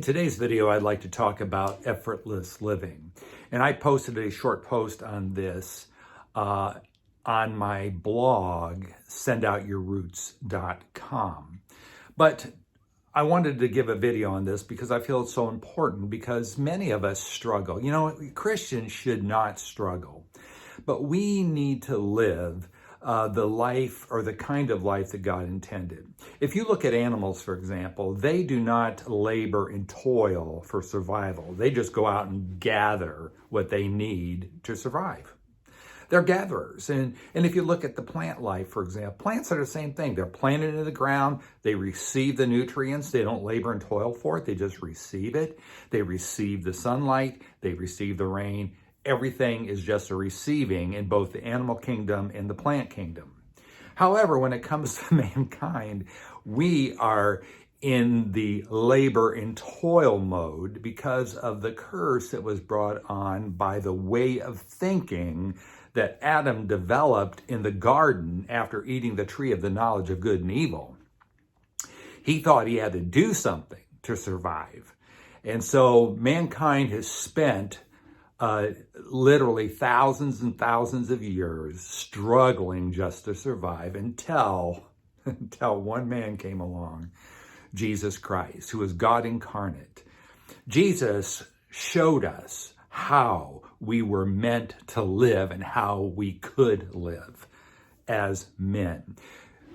today's video, I'd like to talk about effortless living. And I posted a short post on this on my blog, sendoutyourroots.com. But I wanted to give a video on this because I feel it's so important, because many of us struggle. You know, Christians should not struggle, but we need to live the life, or the kind of life, that God intended. If you look at animals, for example, they do not labor and toil for survival. They just go out and gather what they need to survive. They're gatherers. And if you look at the plant life, for example, plants are the same thing. They're planted in the ground. They receive the nutrients. They don't labor and toil for it. They just receive it. They receive the sunlight. They receive the rain. Everything is just a receiving in both the animal kingdom and the plant kingdom. However, when it comes to mankind, we are in the labor and toil mode because of the curse that was brought on by the way of thinking that Adam developed in the garden after eating the tree of the knowledge of good and evil. He thought he had to do something to survive. And so mankind has spent literally thousands and thousands of years struggling just to survive until one man came along, Jesus Christ, who is God incarnate. Jesus showed us how we were meant to live and how we could live as men.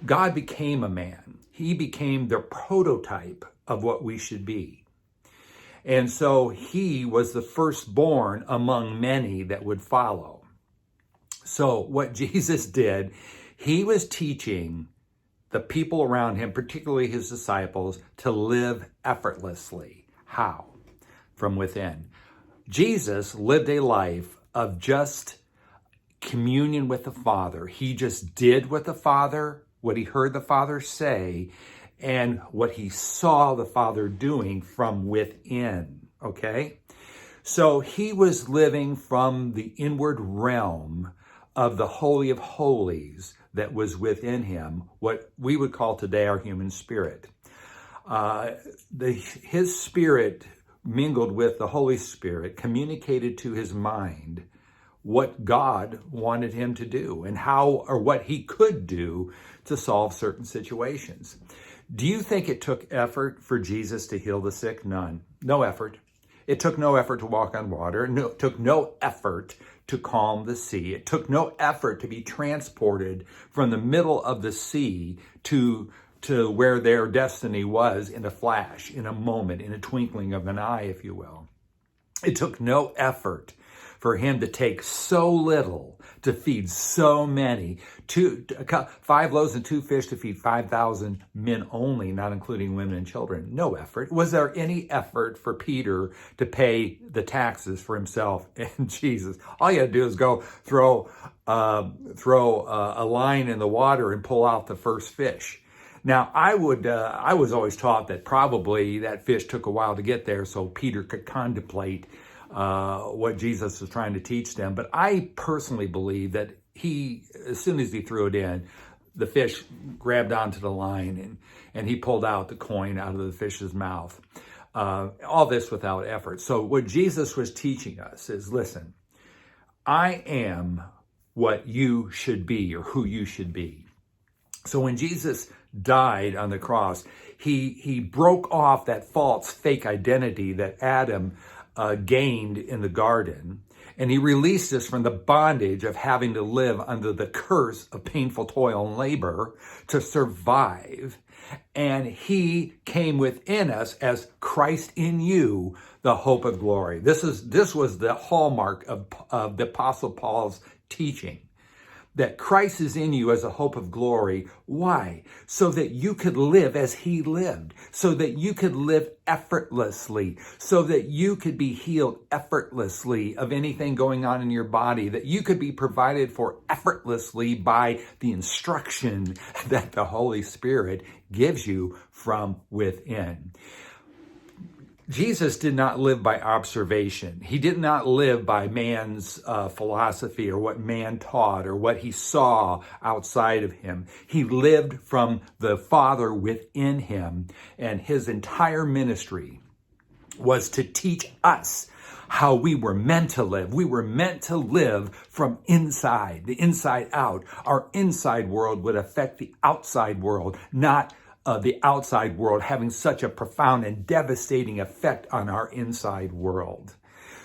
God became a man. He became the prototype of what we should be. And so he was the firstborn among many that would follow. So what Jesus did, he was teaching the people around him, particularly his disciples, to live effortlessly. How? From within. Jesus lived a life of just communion with the Father. He just did what he heard the Father say, and what he saw the Father doing from within, okay? So he was living from the inward realm of the Holy of Holies that was within him, what we would call today our human spirit. His spirit mingled with the Holy Spirit, communicated to his mind what God wanted him to do and how, or what he could do to solve certain situations. Do you think it took effort for Jesus to heal the sick? None. No effort. It took no effort to walk on water. It took no effort to calm the sea. It took no effort to be transported from the middle of the sea to where their destiny was in a flash, in a moment, in a twinkling of an eye, if you will. It took no effort for him to take so little to feed so many. 5 loaves and 2 fish to feed 5,000 men only, not including women and children. No effort. Was there any effort for Peter to pay the taxes for himself and Jesus? All you had to do is go throw a line in the water and pull out the first fish. Now, I was always taught that probably that fish took a while to get there so Peter could contemplate what Jesus was trying to teach them. But I personally believe that as soon as he threw it in, the fish grabbed onto the line and he pulled out the coin out of the fish's mouth. All this without effort. So what Jesus was teaching us is, listen, I am what you should be, or who you should be. So when Jesus died on the cross, he broke off that false, fake identity that Adam gained in the garden, and he released us from the bondage of having to live under the curse of painful toil and labor to survive. And he came within us as Christ in you, the hope of glory. This was the hallmark of the Apostle Paul's teaching, that Christ is in you as a hope of glory. Why? So that you could live as he lived, so that you could live effortlessly, so that you could be healed effortlessly of anything going on in your body, that you could be provided for effortlessly by the instruction that the Holy Spirit gives you from within. Jesus did not live by observation. He did not live by man's philosophy or what man taught or what he saw outside of him. He lived from the Father within him, and his entire ministry was to teach us how we were meant to live. We were meant to live from inside, the inside out. Our inside world would affect the outside world, not the outside world having such a profound and devastating effect on our inside world.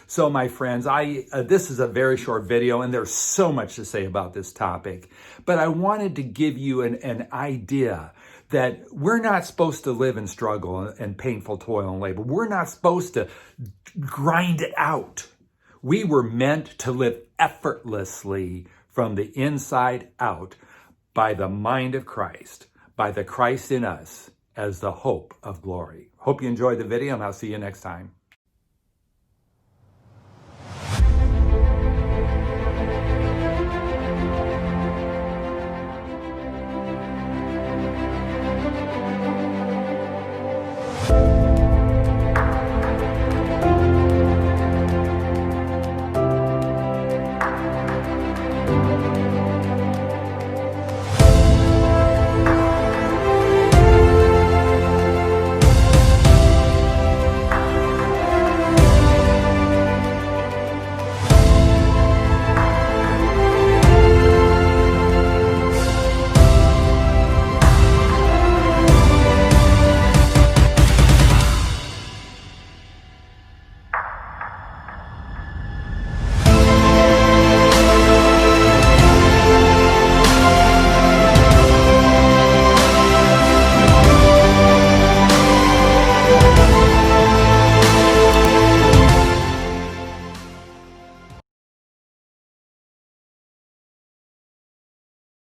So my friends, this is a very short video and there's so much to say about this topic, but I wanted to give you an idea that we're not supposed to live in struggle and painful toil and labor. We're not supposed to grind it out. We were meant to live effortlessly from the inside out by the mind of Christ, by the Christ in us as the hope of glory. Hope you enjoyed the video and I'll see you next time.